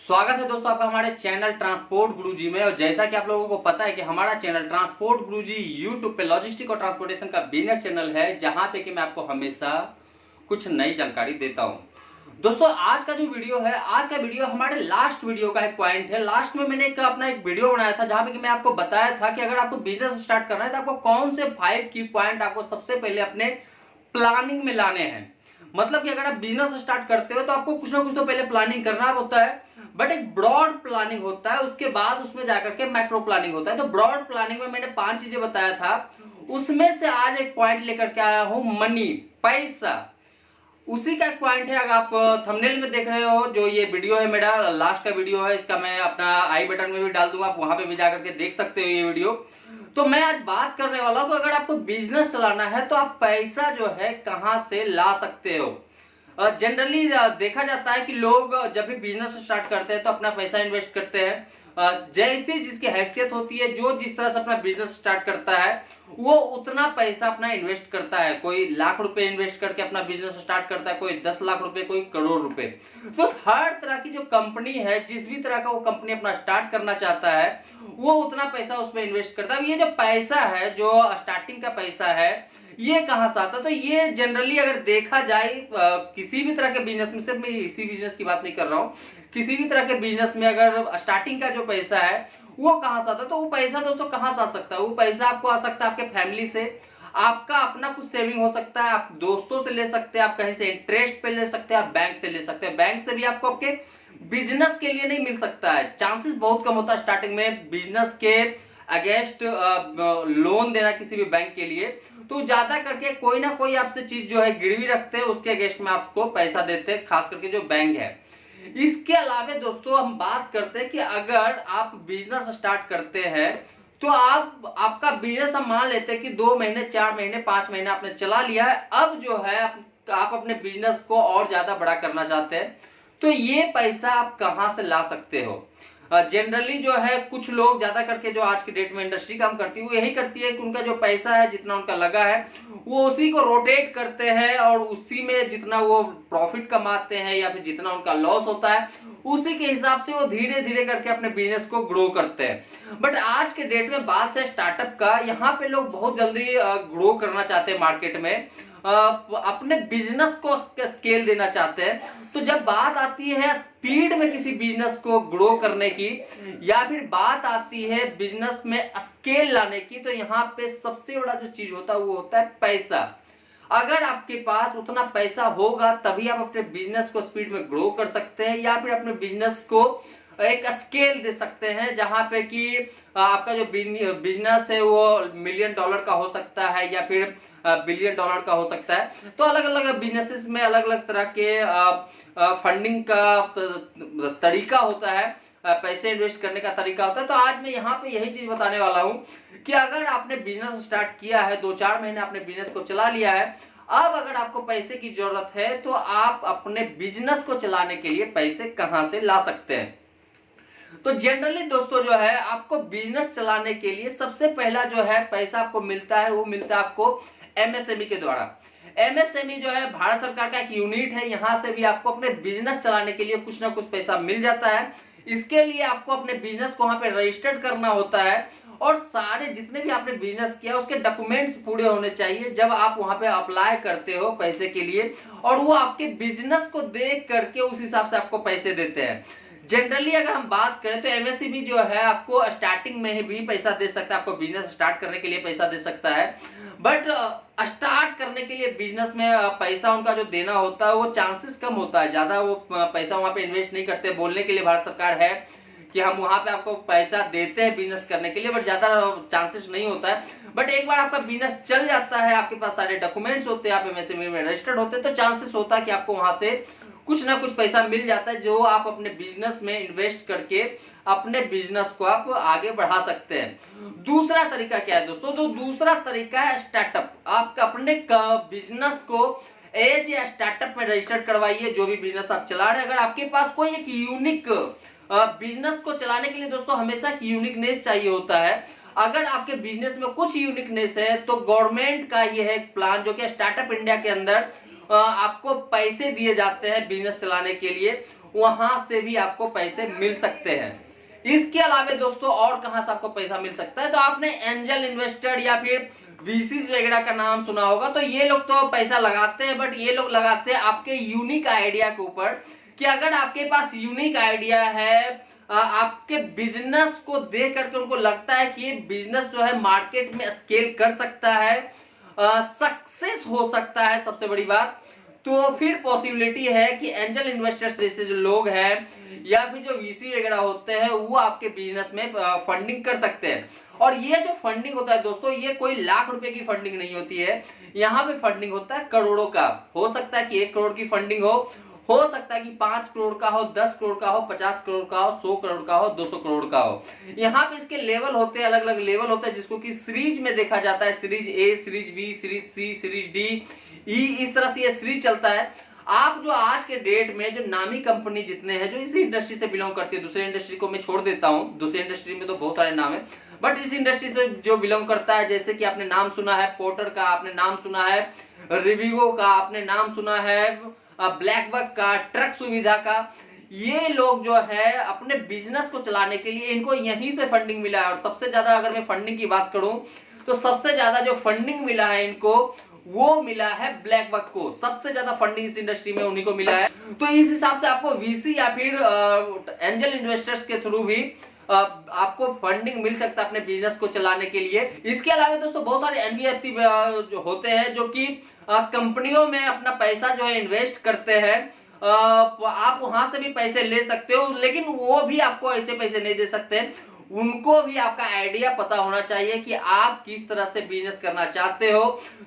स्वागत है दोस्तों आपका हमारे चैनल ट्रांसपोर्ट गुरुजी में। और जैसा कि आप लोगों को पता है कि हमारा चैनल ट्रांसपोर्ट गुरुजी यूट्यूब पे लॉजिस्टिक और ट्रांसपोर्टेशन का बिजनेस चैनल है, जहां पे कि मैं आपको हमेशा कुछ नई जानकारी देता हूं। दोस्तों आज का जो वीडियो है, आज का वीडियो हमारे लास्ट वीडियो का एक पॉइंट है। लास्ट में मैंने अपना एक वीडियो बनाया था जहां पे कि मैं आपको बताया था कि अगर आपको बिजनेस स्टार्ट करना है तो आपको कौन से 5 की पॉइंट आपको सबसे पहले अपने प्लानिंग में लाने हैं। मतलब कि अगर आप बिजनेस स्टार्ट करते हो तो आपको कुछ ना कुछ तो पहले प्लानिंग करना होता है, बट एक ब्रॉड प्लानिंग होता है, उसके बाद उसमें जाकर के मैक्रो प्लानिंग होता है। तो ब्रॉड प्लानिंग में मैंने 5 चीजें बताया था, उसमें से आज एक पॉइंट लेकर के आया हूं, मनी, पैसा। उसी का एक पॉइंट है। अगर आप थंबनेल में देख रहे हो, जो ये वीडियो है मेरा लास्ट का वीडियो है, इसका मैं अपना आई बटन में भी डाल दूंगा, आप वहां पे भी जाकर के देख सकते हो ये वीडियो। तो मैं आज बात करने वाला हूं कि अगर आपको बिजनेस चलाना है तो आप पैसा जो है कहां से ला सकते हो। जनरली देखा जाता है कि लोग जब भी बिजनेस स्टार्ट करते हैं तो अपना पैसा इन्वेस्ट करते हैं। जैसे जिसकी हैसियत होती है, जो जिस तरह से अपना बिजनेस स्टार्ट करता है वो उतना पैसा अपना इन्वेस्ट करता है। कोई लाख रुपए इन्वेस्ट करके अपना बिजनेस स्टार्ट करता है, कोई 10 लाख रुपए, कोई करोड़ रुपए। तो हर तरह की जो कंपनी है, जिस भी तरह का वो कंपनी अपना स्टार्ट करना चाहता है, वो उतना पैसा उसमें इन्वेस्ट करता है। ये जो पैसा है, जो स्टार्टिंग का पैसा है, ये कहां से आता है? तो ये जनरली अगर देखा जाए किसी भी तरह के बिजनेस में, सिर्फ मैं इसी बिजनेस की बात नहीं कर रहा हूं, किसी भी तरह के बिजनेस में अगर स्टार्टिंग का जो पैसा है वो कहां से आता है, तो वो पैसा दोस्तों कहां से आ सकता है? वो पैसा आपको आ सकता है आपके फैमिली से, आपका अपना कुछ सेविंग हो सकता है, आप दोस्तों से ले सकते हैं, आप कहीं से इंटरेस्ट पे ले सकते हैं, आप बैंक से ले सकते हैं। बैंक से भी आपको आपके बिजनेस के लिए नहीं मिल सकता है, चांसेस बहुत कम होता है स्टार्टिंग में बिजनेस के अगेंस्ट लोन देना किसी भी बैंक के लिए। तो ज्यादा करके कोई ना कोई आपसे चीज जो है गिरवी रखते हैं, उसके अगेंस्ट में आपको पैसा देते हैं, खास करके जो बैंक है। इसके अलावा दोस्तों हम बात करते हैं कि अगर आप बिजनेस स्टार्ट करते हैं तो आपका बिजनेस हम मान लेते हैं कि 2 महीने, 4 महीने, 5 महीने आपने चला लिया है। अब जो है आप अपने बिजनेस को और ज्यादा बड़ा करना चाहते हैं, तो ये पैसा आप कहां से ला सकते हो? जनरली जो है कुछ लोग ज्यादा करके, जो आज के डेट में इंडस्ट्री काम करती है, वो यही करती है कि उनका जो पैसा है, जितना उनका लगा है, वो उसी को रोटेट करते हैं और उसी में जितना वो प्रॉफिट कमाते हैं या फिर जितना उनका लॉस होता है, उसी के हिसाब से वो धीरे धीरे करके अपने बिजनेस को ग्रो करते हैं। बट आज के डेट में बात है स्टार्टअप का, यहाँ पे लोग बहुत जल्दी ग्रो करना चाहते हैं मार्केट में, अपने बिजनेस को स्केल देना चाहते हैं। तो जब बात आती है स्पीड में किसी बिजनेस को ग्रो करने की, या फिर बात आती है बिजनेस में स्केल लाने की, तो यहाँ पे सबसे बड़ा जो चीज होता है वो होता है पैसा। अगर आपके पास उतना पैसा होगा तभी आप अपने बिजनेस को स्पीड में ग्रो कर सकते हैं, या फिर अपने बिजनेस को एक स्केल दे सकते हैं, जहां पे कि आपका जो बिजनेस है वो $1 मिलियन का हो सकता है या फिर $1 बिलियन का हो सकता है। तो अलग अलग बिजनेसेस में अलग अलग तरह के फंडिंग का तरीका होता है, पैसे इन्वेस्ट करने का तरीका होता है। तो आज मैं यहाँ पे यही चीज बताने वाला हूँ कि अगर आपने बिजनेस स्टार्ट किया है, 2-4 महीने आपने बिजनेस को चला लिया है, अब अगर आपको पैसे की जरूरत है तो आप अपने बिजनेस को चलाने के लिए पैसे कहां से ला सकते हैं? तो जनरली दोस्तों जो है, आपको बिजनेस चलाने के लिए सबसे पहला जो है पैसा आपको मिलता है, वो मिलता है आपको एमएसएमई के द्वारा। एमएसएमई जो है भारत सरकार का एक यूनिट है, यहां से भी आपको अपने बिजनेस चलाने के लिए कुछ ना कुछ पैसा मिल जाता है। इसके लिए आपको अपने बिजनेस को वहां पे रजिस्टर्ड करना होता है, और सारे जितने भी आपने बिजनेस किया उसके डॉक्यूमेंट्स पूरे होने चाहिए जब आप वहां पे अप्लाई करते हो पैसे के लिए, और वो आपके बिजनेस को देख करके उस हिसाब से आपको पैसे देते हैं। जनरली अगर हम बात करें तो एमएसएमई जो है आपको स्टार्टिंग में ही भी पैसा दे सकता है, आपको बिजनेस स्टार्ट करने के लिए पैसा दे सकता है। बट स्टार्ट करने के लिए बिजनेस में पैसा उनका जो देना होता है वो चांसेस कम होता है, ज्यादा वो पैसा वहां पे इन्वेस्ट नहीं करते। बोलने के लिए भारत सरकार है कि हम वहां पे आपको पैसा देते हैं बिजनेस करने के लिए, बट ज्यादा चांसेस नहीं होता है। बट एक बार आपका बिजनेस चल जाता है, आपके पास सारे डॉक्यूमेंट्स होते हैं, आप एमएसएमई में रजिस्टर्ड होते हैं, तो चांसेस होता है कि आपको वहां से कुछ ना कुछ पैसा मिल जाता है, जो आप अपने बिजनेस में इन्वेस्ट करके अपने बिजनेस को आप आगे बढ़ा सकते हैं। दूसरा तरीका क्या है दोस्तों? तो दूसरा तरीका है स्टार्टअप। आप अपने बिजनेस को एज ए स्टार्टअप में रजिस्टर करवाइए, जो भी बिजनेस आप चला रहे हैं। अगर आपके पास कोई एक यूनिक बिजनेस को चलाने के लिए दोस्तों हमेशा एक यूनिकनेस चाहिए होता है। अगर आपके बिजनेस में कुछ यूनिकनेस है तो गवर्नमेंट का ये है प्लान, जो कि स्टार्टअप इंडिया के अंदर आपको पैसे दिए जाते हैं बिजनेस चलाने के लिए। वहां से भी आपको पैसे मिल सकते हैं। इसके अलावा दोस्तों और कहां से आपको पैसा मिल सकता है, तो आपने एंजल इन्वेस्टर या फिर वीसीज वगैरह का नाम सुना होगा। तो ये लोग तो पैसा लगाते हैं, बट ये लोग लगाते हैं आपके यूनिक आइडिया के ऊपर, कि अगर आपके पास यूनिक आइडिया है, आपके बिजनेस को देख करके उनको लगता है कि ये बिजनेस जो है मार्केट में स्केल कर सकता है, सक्सेस हो सकता है, सबसे बड़ी बात, तो फिर पॉसिबिलिटी है कि एंजल इन्वेस्टर्स जैसे जो लोग हैं या फिर जो वीसी वगैरह होते हैं वो आपके बिजनेस में फंडिंग कर सकते हैं। और ये जो फंडिंग होता है दोस्तों, ये कोई लाख रुपए की फंडिंग नहीं होती है, यहाँ पे फंडिंग होता है करोड़ों का। हो सकता है कि 1 करोड़ की फंडिंग हो सकता है कि 5 करोड़ का हो, 10 करोड़ का हो, 50 करोड़ का हो, 100 करोड़ का हो, 200 करोड़ का हो। यहाँ पे इसके लेवल होते हैं, अलग अलग लेवल होते हैं, जिसको कि सीरीज में देखा जाता है, series A, series B, series C, series D, E, इस तरह से ये सीरीज चलता है। आप जो आज के डेट में जो नामी कंपनी जितने हैं जो इसी इंडस्ट्री से बिलोंग करती है, दूसरे इंडस्ट्री को मैं छोड़ देता हूं, दूसरे इंडस्ट्री में तो बहुत सारे नाम है, बट इस इंडस्ट्री से जो बिलोंग करता है, जैसे कि आपने नाम सुना है पोर्टर का, आपने नाम सुना है रिविगो का, आपने नाम सुना है ब्लैक बक का, ट्रक सुविधा का, ये लोग जो है अपने बिजनेस को चलाने के लिए इनको यहीं से फंडिंग मिला है। और सबसे ज्यादा अगर मैं फंडिंग की बात करूं तो सबसे ज्यादा जो फंडिंग मिला है इनको, वो मिला है ब्लैक बक को। सबसे ज्यादा फंडिंग इस इंडस्ट्री में उन्हीं को मिला है। तो इस हिसाब से आपको वीसी या फिर एंजल इन्वेस्टर्स के थ्रू भी आपको फंडिंग मिल सकता है अपने बिजनेस को चलाने के लिए। इसके अलावा दोस्तों बहुत सारे एनबीएफसी जो होते हैं जो कि कंपनियों में अपना पैसा जो है इन्वेस्ट करते हैं। आप वहां से भी पैसे ले सकते हो, लेकिन वो भी आपको ऐसे पैसे नहीं दे सकते, उनको भी आपका आइडिया पता होना चाहिए कि आप किस तरह से बिजनेस करना चाहते हो।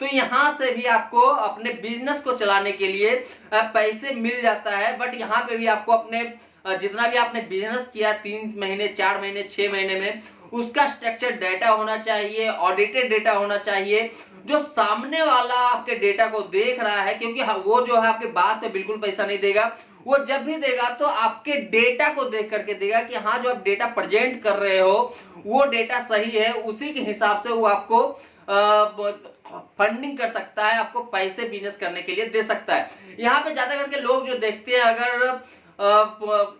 तो यहां से भी आपको अपने बिजनेस को चलाने के लिए पैसे मिल जाता है। बट यहाँ पे भी आपको अपने जितना भी आपने बिजनेस किया 3 महीने, 4 महीने, 6 महीने में, उसका स्ट्रक्चर डेटा होना चाहिए, ऑडिटेड डेटा होना चाहिए, जो सामने वाला आपके डेटा को देख रहा है, क्योंकि वो जो है आपके बात पे बिल्कुल पैसा नहीं देगा। वो जब भी देगा तो आपके डेटा को देख करके देगा कि हाँ जो आप डेटा प्रेजेंट कर रहे हो वो डेटा सही है, उसी के हिसाब से वो आपको फंडिंग कर सकता है, आपको पैसे बिजनेस करने के लिए दे सकता है। यहाँ पे ज्यादा करके लोग जो देखते हैं, अगर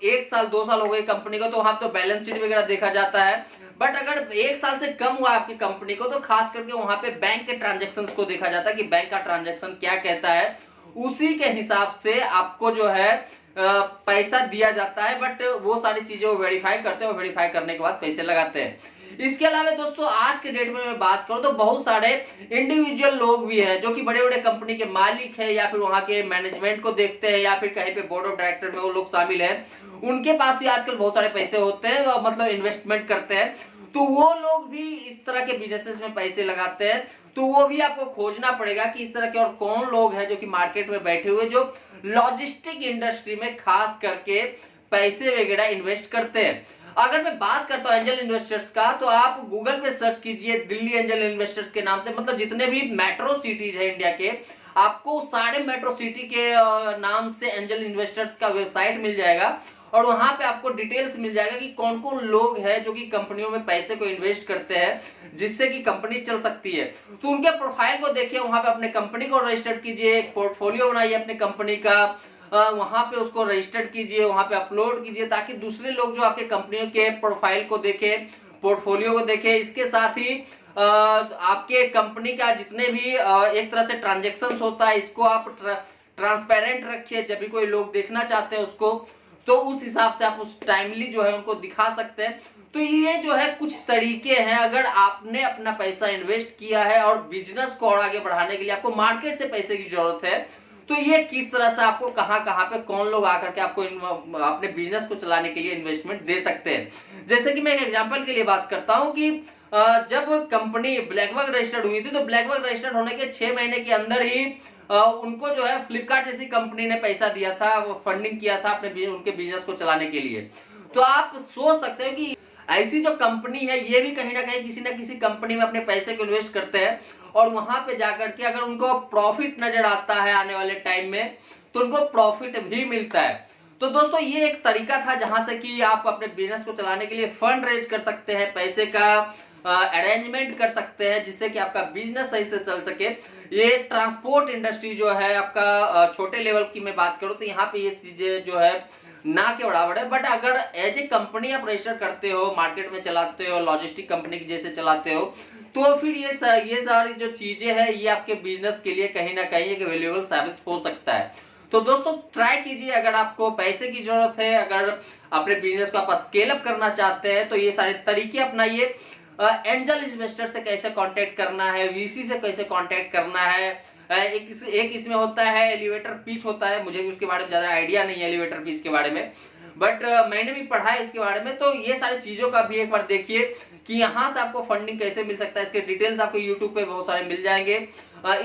1 साल 2 साल हो गए कंपनी को, तो वहां तो बैलेंस शीट वगैरह देखा जाता है। बट अगर 1 साल से कम हुआ आपकी कंपनी को, तो खास करके वहां पे बैंक के ट्रांजैक्शंस को देखा जाता है कि बैंक का ट्रांजैक्शन क्या कहता है, उसी के हिसाब से आपको जो है पैसा दिया जाता है। बट वो सारी चीजें वो वेरीफाई करते हैं, वेरीफाई करने के बाद पैसे लगाते हैं। इसके अलावा दोस्तों आज के डेट में मैं बात करूं तो बहुत सारे इंडिविजुअल लोग भी हैं जो कि बड़े बड़े कंपनी के मालिक हैं, या फिर वहां के मैनेजमेंट को देखते हैं, या फिर कहीं पे बोर्ड ऑफ डायरेक्टर में वो लोग शामिल हैं, उनके पास भी आजकल बहुत सारे पैसे होते हैं, मतलब इन्वेस्टमेंट करते हैं। तो वो लोग भी इस तरह के बिजनेसेस में पैसे लगाते हैं। तो वो भी आपको खोजना पड़ेगा कि इस तरह के और कौन लोग हैं जो कि मार्केट में बैठे हुए, जो लॉजिस्टिक इंडस्ट्री में खास करके पैसे वगैरह इन्वेस्ट करते हैं। अगर मैं बात करता हूं एंजल इन्वेस्टर्स का, तो आप गूगल पे सर्च कीजिए दिल्ली एंजल इन्वेस्टर्स के नाम से, मतलब जितने भी मेट्रो सिटीज है इंडिया के, आपको सारे मेट्रो सिटी के नाम से एंजल इन्वेस्टर्स का वेबसाइट मिल जाएगा। और वहां पे आपको डिटेल्स मिल जाएगा कि कौन कौन लोग हैं जो कि कंपनियों में पैसे को इन्वेस्ट करते हैं जिससे कि कंपनी चल सकती है। तो उनके प्रोफाइल को देखिए, वहां पे अपने कंपनी को रजिस्टर कीजिए, एक पोर्टफोलियो बनाइए अपने कंपनी का, वहां पे उसको रजिस्टर कीजिए, वहां पे अपलोड कीजिए, ताकि दूसरे लोग जो आपके कंपनियों के प्रोफाइल को देखें, पोर्टफोलियो को देखें। इसके साथ ही आपके कंपनी का जितने भी एक तरह से ट्रांजेक्शन होता है, इसको आप ट्रांसपेरेंट रखिए। जब भी कोई लोग देखना चाहते हैं उसको, तो उस हिसाब से आप उस टाइमली जो है उनको दिखा सकते हैं। तो ये जो है कुछ तरीके हैं, अगर आपने अपना पैसा इन्वेस्ट किया है और बिजनेस को और आगे बढ़ाने के लिए आपको मार्केट से पैसे की जरूरत है, तो ये किस तरह से आपको कहां पे कौन लोग आकर के आपको अपने बिजनेस को चलाने के लिए इन्वेस्टमेंट दे सकते हैं। जैसे कि मैं एक एग्जांपल के लिए बात करता हूं कि जब कंपनी ब्लैकबक रजिस्टर्ड हुई थी, तो ब्लैकबक रजिस्टर्ड होने के 6 महीने के अंदर ही उनको जो है फ्लिपकार्ट जैसी कंपनी ने पैसा दिया था, फंडिंग किया था अपने उनके बिजनेस को चलाने के लिए। तो आप सोच सकते हो कि ऐसी जो कंपनी है ये भी कहीं ना कहीं किसी ना किसी कंपनी में अपने पैसे को इन्वेस्ट करते हैं, और वहां पे जाकर के अगर उनको प्रॉफिट नजर आता है आने वाले टाइम में, तो उनको प्रॉफिट भी मिलता है। तो दोस्तों ये एक तरीका था जहां से कि आप अपने बिजनेस को चलाने के लिए फंड रेज कर सकते हैं, पैसे का अरेंजमेंट कर सकते हैं, जिससे कि आपका बिजनेस सही से चल सके। ये ट्रांसपोर्ट इंडस्ट्री जो है आपका छोटे लेवल की मैं बात करूं तो यहाँ पे ये चीजें जो है ना के बराबर है। बट अगर एज ए कंपनी आप रजिस्टर करते हो, मार्केट में चलाते हो, लॉजिस्टिक कंपनी की जैसे चलाते हो, तो फिर ये सारी जो चीजें हैं ये आपके बिजनेस के लिए कहीं ना कहीं एक वैल्यूएबल साबित हो सकता है। तो दोस्तों ट्राई कीजिए, अगर आपको पैसे की जरूरत है, अगर अपने बिजनेस को आप स्केल अप करना चाहते हैं, तो ये सारे तरीके अपनाइए। एंजल इन्वेस्टर से कैसे कांटेक्ट करना है, वीसी से कैसे कांटेक्ट करना है, एक इसमें होता है एलिवेटर पिच होता है, मुझे भी उसके बारे में ज्यादा आइडिया नहीं है एलिवेटर पिच के बारे में, बट मैंने भी पढ़ा है इसके बारे में। तो ये सारी चीजों का भी एक बार देखिए कि यहाँ से आपको फंडिंग कैसे मिल सकता है, इसके डिटेल्स आपको यूट्यूब पे बहुत सारे मिल जाएंगे।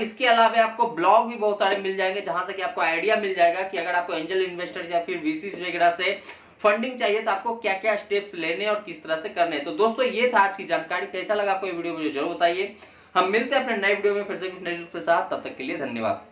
इसके अलावा आपको ब्लॉग भी बहुत सारे मिल जाएंगे, जहां से कि आपको आइडिया मिल जाएगा कि अगर आपको एंजल इन्वेस्टर या फिर वीसी वगैरह से फंडिंग चाहिए तो आपको क्या क्या स्टेप्स लेने और किस तरह से करने। तो दोस्तों ये था आज की जानकारी, कैसा लगा आपको ये वीडियो मुझे जरूर बताइए। हम मिलते हैं अपने नए वीडियो में फिर से कुछ नए के साथ, तब तक के लिए धन्यवाद।